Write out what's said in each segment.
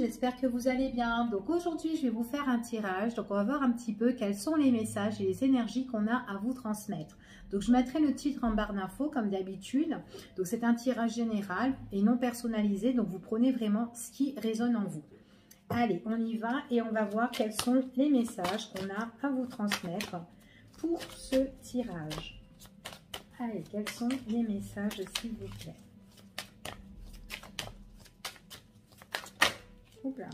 j'espère que vous allez bien. Donc aujourd'hui, je vais vous faire un tirage. Donc on va voir un petit peu quels sont les messages et les énergies qu'on a à vous transmettre. Donc je mettrai le titre en barre d'infos comme d'habitude. Donc c'est un tirage général et non personnalisé. Donc vous prenez vraiment ce qui résonne en vous. Allez, on y va et on va voir quels sont les messages qu'on a à vous transmettre pour ce tirage. Allez, quels sont les messages s'il vous plaît? Oula.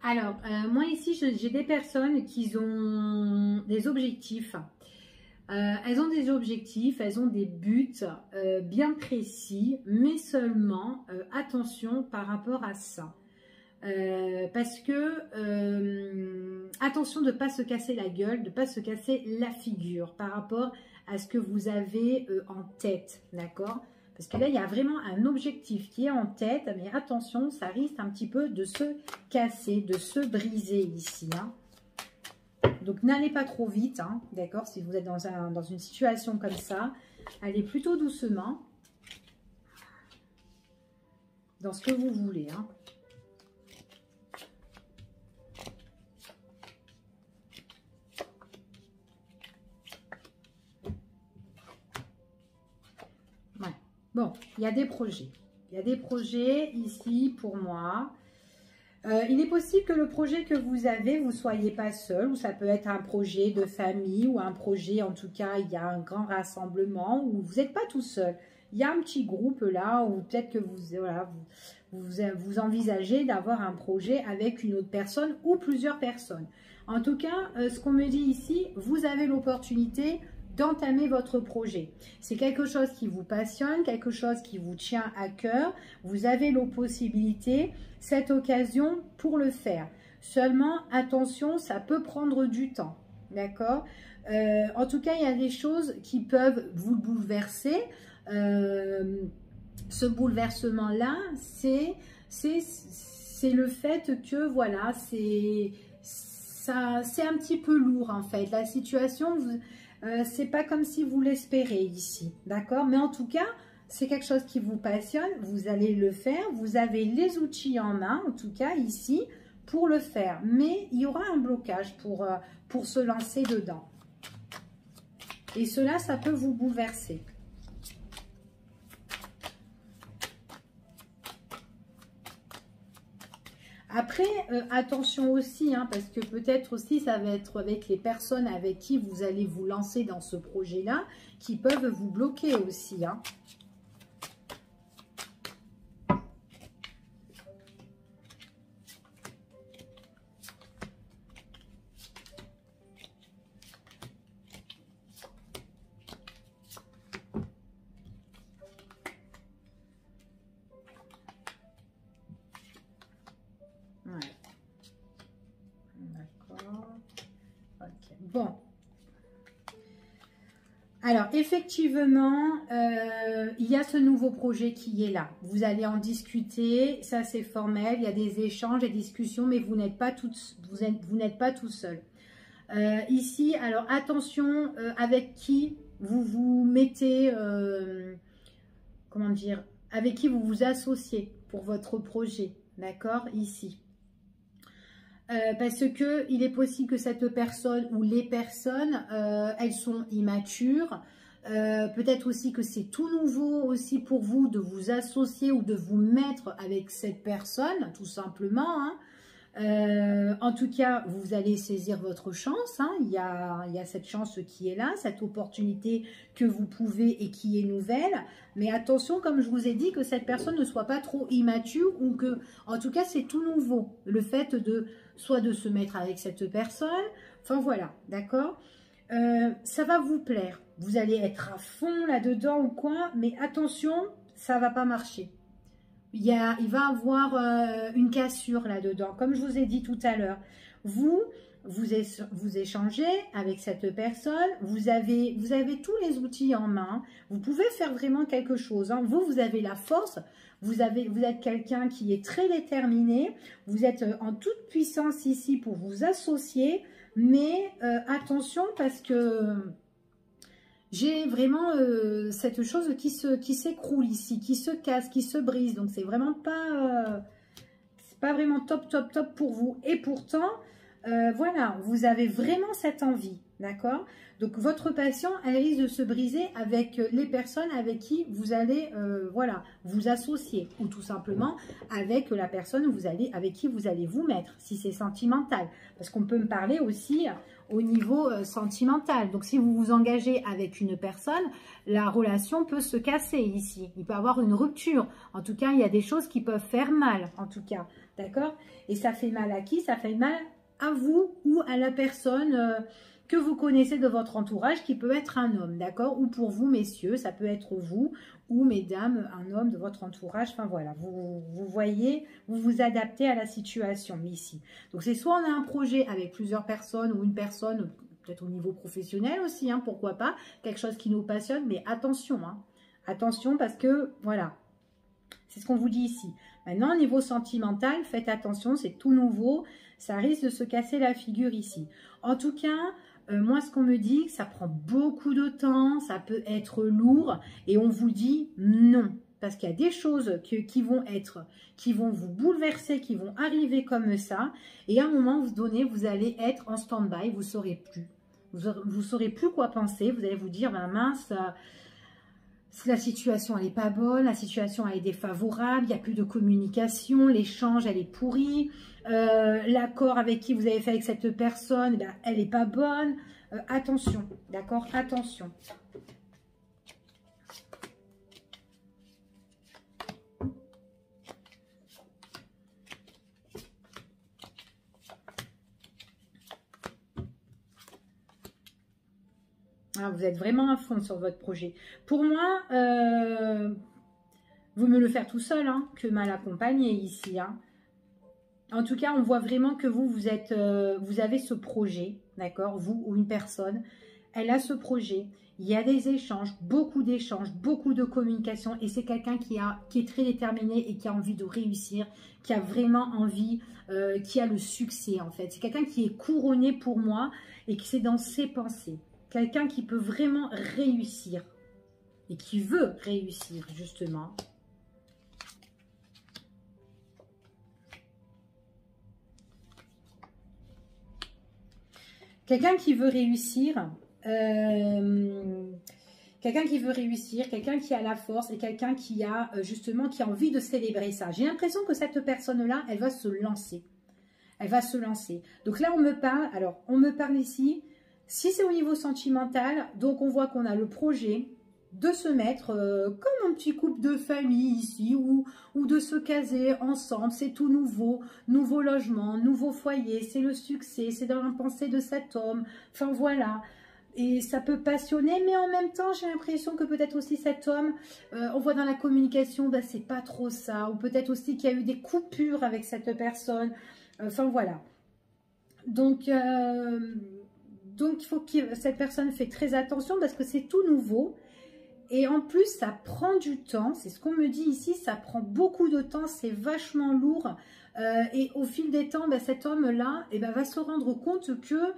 Alors, moi ici, j'ai des personnes qui ont des objectifs. Elles ont des objectifs, elles ont des buts bien précis, mais seulement, attention par rapport à ça. Parce que attention de ne pas se casser la gueule, de ne pas se casser la figure par rapport à ce que vous avez en tête, d'accord? Parce que là, il y a vraiment un objectif qui est en tête, mais attention, ça risque un petit peu de se casser, de se briser ici. Hein. Donc, n'allez pas trop vite, hein, d'accord? Si vous êtes dans une situation comme ça, allez plutôt doucement dans ce que vous voulez, hein. Bon, il y a des projets. Il y a des projets ici pour moi. Il est possible que le projet que vous avez, vous ne soyez pas seul. Ou ça peut être un projet de famille ou un projet, en tout cas, il y a un grand rassemblement où vous n'êtes pas tout seul. Il y a un petit groupe là où peut-être que vous envisagez d'avoir un projet avec une autre personne ou plusieurs personnes. En tout cas, ce qu'on me dit ici, vous avez l'opportunité d'entamer votre projet. C'est quelque chose qui vous passionne, quelque chose qui vous tient à cœur. Vous avez la possibilité, cette occasion pour le faire. Seulement, attention, ça peut prendre du temps. D'accord? En tout cas, il y a des choses qui peuvent vous bouleverser. Ce bouleversement-là, c'est le fait que, voilà, c'est un petit peu lourd en fait. La situation... c'est pas comme si vous l'espérez ici, d'accord? Mais en tout cas, c'est quelque chose qui vous passionne, vous allez le faire, vous avez les outils en main, en tout cas ici, pour le faire. Mais il y aura un blocage pour se lancer dedans. Et cela, ça peut vous bouleverser. Après, attention aussi, hein, parce que peut-être aussi ça va être avec les personnes avec qui vous allez vous lancer dans ce projet-là, qui peuvent vous bloquer aussi. Hein. Bon, alors effectivement, il y a ce nouveau projet qui est là. Vous allez en discuter, ça c'est formel, il y a des échanges, des discussions, mais vous n'êtes pas tout seul. Ici, alors attention avec qui vous vous mettez, comment dire, avec qui vous vous associez pour votre projet, d'accord, ici. Parce que il est possible que cette personne ou les personnes, elles sont immatures. Peut-être aussi que c'est tout nouveau aussi pour vous de vous associer ou de vous mettre avec cette personne, tout simplement. Hein. En tout cas, vous allez saisir votre chance. Hein. Il y a cette chance qui est là, cette opportunité que vous pouvez et qui est nouvelle. Mais attention, comme je vous ai dit, que cette personne ne soit pas trop immature ou que, en tout cas, c'est tout nouveau. Le fait de soit de se mettre avec cette personne, enfin voilà, d'accord? Ça va vous plaire. Vous allez être à fond là-dedans ou quoi, mais attention, ça va pas marcher. Il va avoir une cassure là-dedans, comme je vous ai dit tout à l'heure. Vous, vous échangez avec cette personne, vous avez tous les outils en main, vous pouvez faire vraiment quelque chose. Hein. Vous avez la force, vous êtes quelqu'un qui est très déterminé, vous êtes en toute puissance ici pour vous associer, mais attention parce que j'ai vraiment cette chose qui s'écroule ici, qui se casse, qui se brise, donc c'est vraiment pas vraiment top pour vous. Et pourtant, voilà, vous avez vraiment cette envie, d'accord? Donc, votre passion, elle risque de se briser avec les personnes avec qui vous allez, voilà, vous associer. Ou tout simplement avec la personne avec qui vous allez vous mettre, si c'est sentimental. Parce qu'on peut me parler aussi au niveau sentimental. Donc, si vous vous engagez avec une personne, la relation peut se casser ici. Il peut y avoir une rupture. En tout cas, il y a des choses qui peuvent faire mal, en tout cas. D'accord? Et ça fait mal à qui? Ça fait mal à vous ou à la personne que vous connaissez de votre entourage, qui peut être un homme, d'accord? Ou pour vous, messieurs, ça peut être vous, ou mesdames, un homme de votre entourage. Enfin voilà, vous voyez, vous vous adaptez à la situation ici. Donc c'est soit on a un projet avec plusieurs personnes, ou une personne, peut-être au niveau professionnel aussi, hein, pourquoi pas, quelque chose qui nous passionne, mais attention, hein, attention parce que, voilà, c'est ce qu'on vous dit ici. Maintenant, au niveau sentimental, faites attention, c'est tout nouveau, ça risque de se casser la figure ici. En tout cas, moi, ce qu'on me dit, ça prend beaucoup de temps, ça peut être lourd, et on vous dit non. Parce qu'il y a des choses qui vont vous bouleverser, qui vont arriver comme ça, et à un moment donné, vous allez être en stand-by, vous ne saurez plus. Vous saurez plus quoi penser, vous allez vous dire, ben mince, la situation elle n'est pas bonne, la situation elle est défavorable, il n'y a plus de communication, l'échange elle est pourrie, l'accord avec qui vous avez fait avec cette personne, ben, elle n'est pas bonne. Attention, d'accord? Attention. Ah, vous êtes vraiment à fond sur votre projet. Pour moi, vous me le faire tout seul, hein, que mal accompagné ici. Hein. En tout cas, on voit vraiment que vous avez ce projet, d'accord? Vous ou une personne, elle a ce projet. Il y a des échanges, beaucoup de communication. Et c'est quelqu'un qui est très déterminé et qui a envie de réussir, qui a vraiment envie, qui a le succès en fait. C'est quelqu'un qui est couronné pour moi et qui c'est dans ses pensées. Quelqu'un qui peut vraiment réussir et qui veut réussir, justement. Quelqu'un qui veut réussir, quelqu'un qui a la force et quelqu'un qui a justement qui a envie de célébrer ça. J'ai l'impression que cette personne-là, elle va se lancer. Elle va se lancer. Donc là, on me parle ici. Si c'est au niveau sentimental, donc on voit qu'on a le projet de se mettre comme un petit couple de famille ici ou de se caser ensemble. C'est tout nouveau, nouveau logement, nouveau foyer, c'est le succès, c'est dans la pensée de cet homme. Enfin voilà. Et ça peut passionner, mais en même temps, j'ai l'impression que peut-être aussi cet homme, on voit dans la communication, ben, c'est pas trop ça. Ou peut-être aussi qu'il y a eu des coupures avec cette personne. Enfin voilà. Donc il faut que cette personne fait très attention parce que c'est tout nouveau. Et en plus, ça prend du temps. C'est ce qu'on me dit ici. Ça prend beaucoup de temps. C'est vachement lourd. Et au fil des temps, ben, cet homme-là va se rendre compte que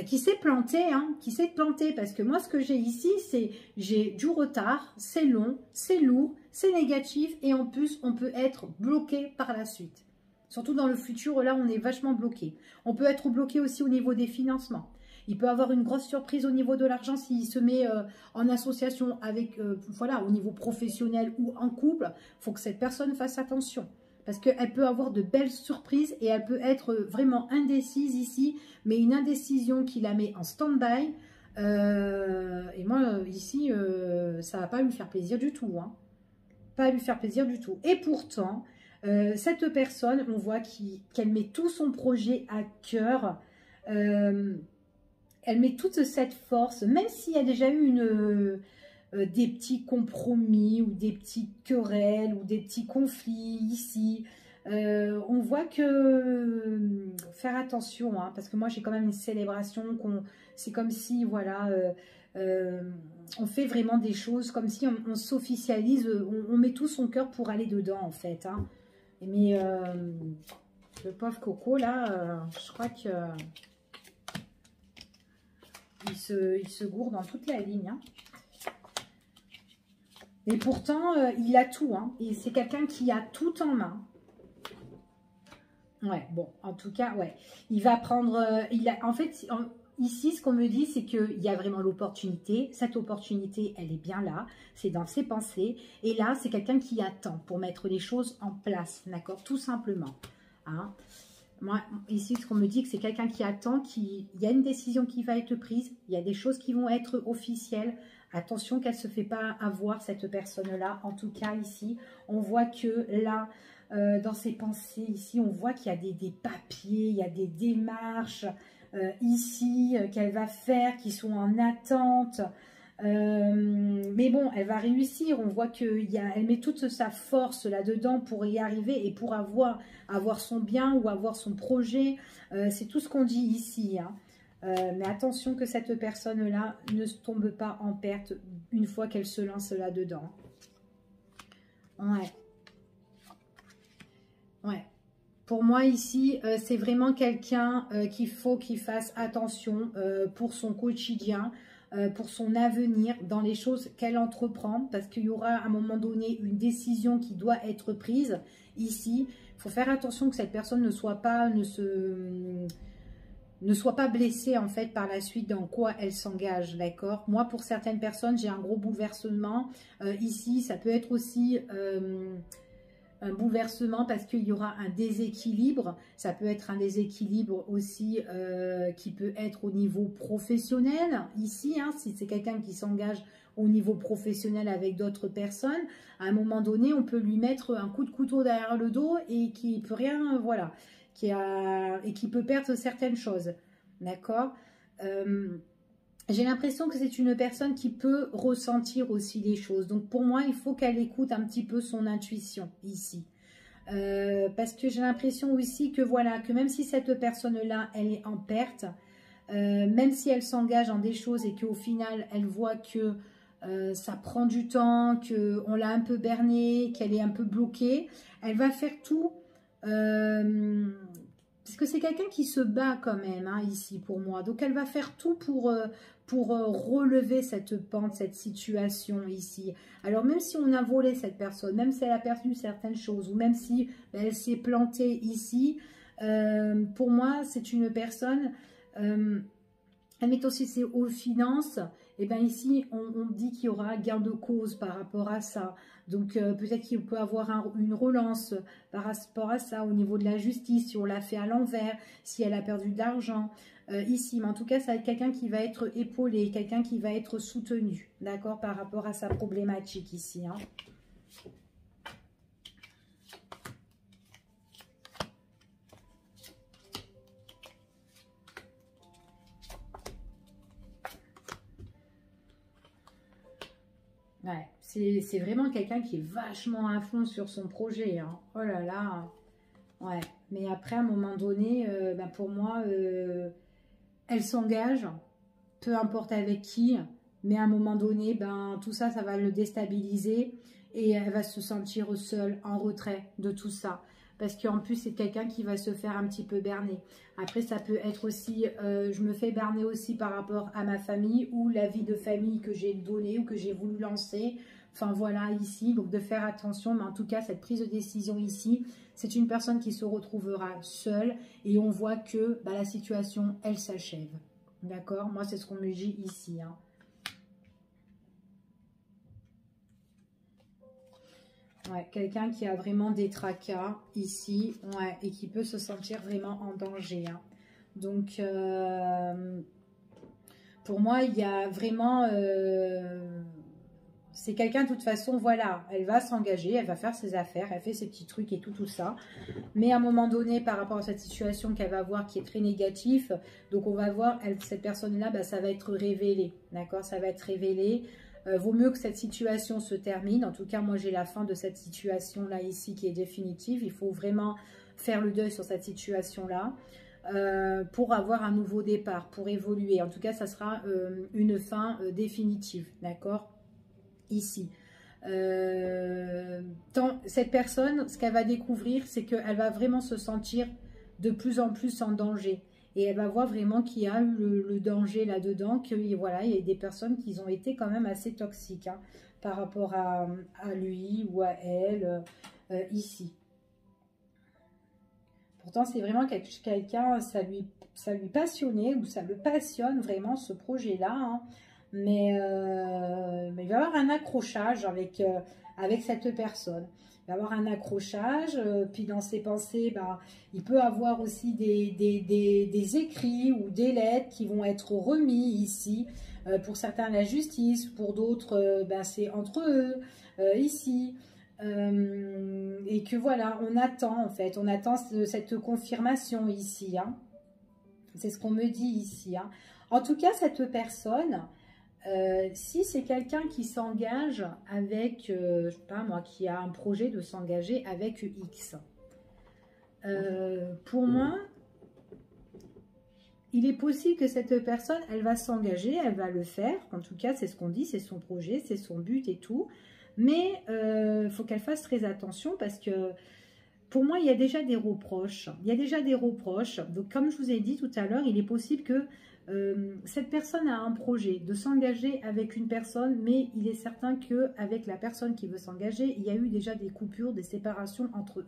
qu'il s'est planté. Hein, qu'il s'est planté. Parce que moi, ce que j'ai ici, c'est j'ai du retard. C'est long. C'est lourd. C'est négatif. Et en plus, on peut être bloqué par la suite. Surtout dans le futur, là, on est vachement bloqué. On peut être bloqué aussi au niveau des financements. Il peut avoir une grosse surprise au niveau de l'argent s'il se met en association avec, voilà, au niveau professionnel ou en couple. Il faut que cette personne fasse attention. Parce qu'elle peut avoir de belles surprises et elle peut être vraiment indécise ici. Mais une indécision qui la met en stand-by. Et moi, ici, ça ne va pas lui faire plaisir du tout. Hein. Pas lui faire plaisir du tout. Et pourtant... cette personne, on voit qu'elle met tout son projet à cœur, elle met toute cette force, même s'il y a déjà eu des petits compromis ou des petites querelles ou des petits conflits ici, On voit que faire attention, hein, parce que moi j'ai quand même une célébration, c'est comme si, voilà, on fait vraiment des choses, comme si on s'officialise, on met tout son cœur pour aller dedans en fait. Hein. Mais le pauvre Coco là, je crois que il se gourde dans toute la ligne. Hein. Et pourtant, il a tout. Hein. Et c'est quelqu'un qui a tout en main. Ouais, bon, en tout cas, ouais. Il va prendre... en fait, ici, ce qu'on me dit, c'est qu'il y a vraiment l'opportunité. Cette opportunité, elle est bien là. C'est dans ses pensées. Et là, c'est quelqu'un qui attend pour mettre les choses en place. D'accord? Tout simplement. Hein. Moi, ici, ce qu'on me dit, que c'est quelqu'un qui attend, il y a une décision qui va être prise, il y a des choses qui vont être officielles. Attention qu'elle ne se fait pas avoir, cette personne-là. En tout cas, ici, on voit que là, dans ses pensées, ici, on voit qu'il y a des papiers, il y a des démarches, ici, qu'elle va faire, qui sont en attente. Mais bon, elle va réussir. On voit qu'elle met toute sa force là-dedans pour y arriver et pour avoir son bien ou avoir son projet. C'est tout ce qu'on dit ici. Hein. Mais attention que cette personne-là ne se tombe pas en perte une fois qu'elle se lance là-dedans. Ouais. Ouais. Pour moi ici, c'est vraiment quelqu'un qu'il faut qu'il fasse attention pour son quotidien, pour son avenir, dans les choses qu'elle entreprend, parce qu'il y aura à un moment donné une décision qui doit être prise ici. Il faut faire attention que cette personne ne soit pas blessée en fait par la suite dans quoi elle s'engage, d'accord? Moi, pour certaines personnes, j'ai un gros bouleversement. Ici, ça peut être aussi... un bouleversement parce qu'il y aura un déséquilibre. Ça peut être un déséquilibre aussi qui peut être au niveau professionnel. Ici, hein, si c'est quelqu'un qui s'engage au niveau professionnel avec d'autres personnes, à un moment donné, on peut lui mettre un coup de couteau derrière le dos et qui peut rien, voilà, et qui peut perdre certaines choses. D'accord? J'ai l'impression que c'est une personne qui peut ressentir aussi les choses. Donc, pour moi, il faut qu'elle écoute un petit peu son intuition ici. Parce que j'ai l'impression aussi que, voilà, que même si cette personne-là, elle est en perte, même si elle s'engage dans des choses et qu'au final, elle voit que ça prend du temps, qu'on l'a un peu bernée, qu'elle est un peu bloquée, elle va faire tout... parce que c'est quelqu'un qui se bat quand même, hein, ici, pour moi. Donc, elle va faire tout pour relever cette pente, cette situation ici. Alors, même si on a volé cette personne, même si elle a perdu certaines choses, ou même si elle s'est plantée ici, pour moi, c'est une personne... elle met aussi aux finances. Et bien ici, on dit qu'il y aura gain de cause par rapport à ça. Donc, peut-être qu'il peut avoir une relance par rapport à ça au niveau de la justice, si on l'a fait à l'envers, si elle a perdu de l'argent ici. Mais en tout cas, ça va être quelqu'un qui va être épaulé, quelqu'un qui va être soutenu, d'accord, par rapport à sa problématique ici. Hein. Ouais, c'est vraiment quelqu'un qui est vachement à fond sur son projet. Hein. Oh là là. Ouais, mais après, à un moment donné, ben pour moi, elle s'engage, peu importe avec qui, mais à un moment donné, ben, tout ça, ça va le déstabiliser et elle va se sentir seule, en retrait de tout ça. Parce qu'en plus, c'est quelqu'un qui va se faire un petit peu berner. Après, ça peut être aussi, je me fais berner aussi par rapport à ma famille ou la vie de famille que j'ai donnée ou que j'ai voulu lancer. Enfin, voilà, ici, donc de faire attention. Mais en tout cas, cette prise de décision ici, c'est une personne qui se retrouvera seule et on voit que bah, la situation, elle s'achève. D'accord? Moi, c'est ce qu'on me dit ici. Hein. Ouais, quelqu'un qui a vraiment des tracas ici, ouais, et qui peut se sentir vraiment en danger. Hein. Donc, pour moi, il y a vraiment... c'est quelqu'un, de toute façon, voilà, elle va s'engager, elle va faire ses affaires, elle fait ses petits trucs et tout ça. Mais à un moment donné, par rapport à cette situation qu'elle va voir qui est très négative, donc on va voir, cette personne-là, bah, ça va être révélé, d'accord? Ça va être révélé. Vaut mieux que cette situation se termine. En tout cas, moi, j'ai la fin de cette situation-là ici qui est définitive. Il faut vraiment faire le deuil sur cette situation-là pour avoir un nouveau départ, pour évoluer. En tout cas, ça sera une fin définitive, d'accord? Ici. Cette personne, ce qu'elle va découvrir, c'est qu'elle va vraiment se sentir de plus en plus en danger. Et elle va voir vraiment qu'il y a eu le danger là-dedans, que voilà, il y a des personnes qui ont été quand même assez toxiques hein, par rapport à lui ou à elle ici. Pourtant, c'est vraiment quelqu'un, ça lui passionnait ou ça le passionne vraiment ce projet-là. Hein. Mais il va y avoir un accrochage avec cette personne. Il va y avoir un accrochage, puis dans ses pensées, ben, il peut avoir aussi des écrits ou des lettres qui vont être remis ici. Pour certains, la justice, pour d'autres, ben, c'est entre eux, ici. Et que voilà, on attend en fait, on attend cette confirmation ici. Hein. C'est ce qu'on me dit ici. Hein. En tout cas, cette personne... si c'est quelqu'un qui s'engage avec, je sais pas moi, qui a un projet de s'engager avec X, pour moi, il est possible que cette personne, elle va s'engager, elle va le faire, en tout cas c'est ce qu'on dit, c'est son projet, c'est son but et tout, mais il faut qu'elle fasse très attention parce que pour moi, il y a déjà des reproches. Il y a déjà des reproches. Donc, comme je vous ai dit tout à l'heure, il est possible que cette personne a un projet de s'engager avec une personne, mais il est certain qu'avec la personne qui veut s'engager, il y a eu déjà des coupures, des séparations entre eux.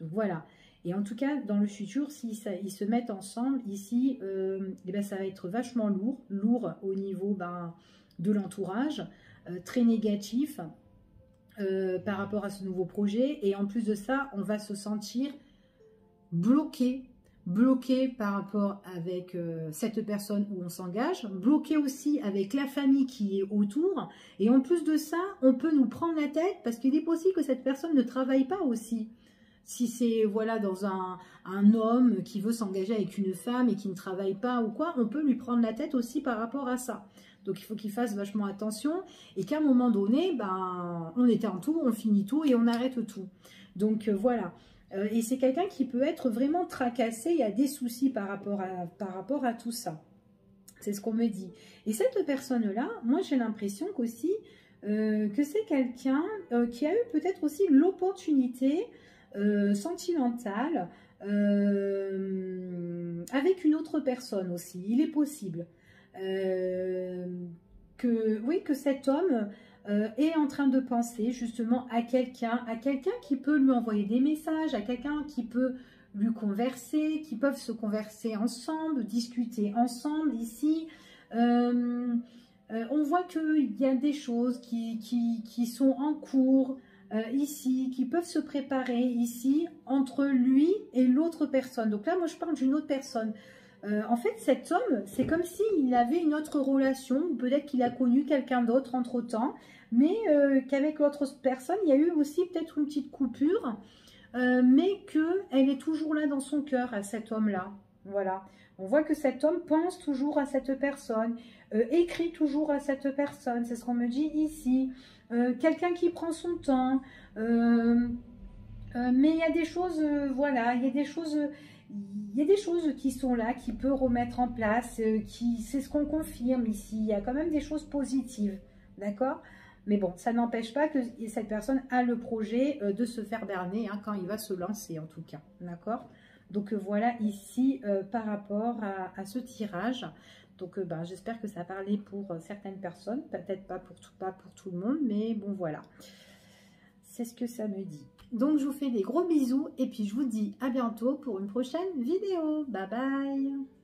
Donc, voilà. Et en tout cas, dans le futur, s'ils se mettent ensemble, ici, eh ben, ça va être vachement lourd. Lourd au niveau de l'entourage, très négatif. Par rapport à ce nouveau projet, et en plus de ça, on va se sentir bloqué par rapport avec cette personne où on s'engage, bloqué aussi avec la famille qui est autour, et en plus de ça, on peut nous prendre la tête parce qu'il est possible que cette personne ne travaille pas aussi. Si c'est voilà dans un homme qui veut s'engager avec une femme et qui ne travaille pas ou quoi, on peut lui prendre la tête aussi par rapport à ça. Donc, il faut qu'il fasse vachement attention et qu'à un moment donné, ben, on éteint tout, on finit tout et on arrête tout. Donc, voilà. Et c'est quelqu'un qui peut être vraiment tracassé, il y a des soucis par rapport à tout ça. C'est ce qu'on me dit. Et cette personne-là, moi, j'ai l'impression qu'aussi, que c'est quelqu'un qui a eu peut-être aussi l'opportunité sentimentale avec une autre personne aussi. Il est possible. Que cet homme est en train de penser justement à quelqu'un qui peut lui envoyer des messages, à quelqu'un qui peut lui converser, qui peuvent se converser ensemble, discuter ensemble ici. On voit qu'il y a des choses qui sont en cours ici, qui peuvent se préparer ici entre lui et l'autre personne. Donc là, moi, je parle d'une autre personne. En fait, cet homme, c'est comme s'il avait une autre relation, ou peut-être qu'il a connu quelqu'un d'autre entre-temps, mais qu'avec l'autre personne, il y a eu aussi peut-être une petite coupure, mais qu'elle est toujours là dans son cœur, à cet homme-là. Voilà. On voit que cet homme pense toujours à cette personne, écrit toujours à cette personne, c'est ce qu'on me dit ici. Quelqu'un qui prend son temps, mais il y a des choses, voilà, il y a des choses... Il y a des choses qui sont là, qui peut remettre en place, c'est ce qu'on confirme ici. Il y a quand même des choses positives, d'accord? Mais bon, ça n'empêche pas que cette personne a le projet de se faire berner hein, quand il va se lancer, en tout cas, d'accord? Donc voilà ici par rapport à ce tirage. Donc j'espère que ça a parlé pour certaines personnes, peut-être pas pour tout le monde, mais bon voilà. C'est ce que ça me dit. Donc, je vous fais des gros bisous et puis je vous dis à bientôt pour une prochaine vidéo. Bye bye!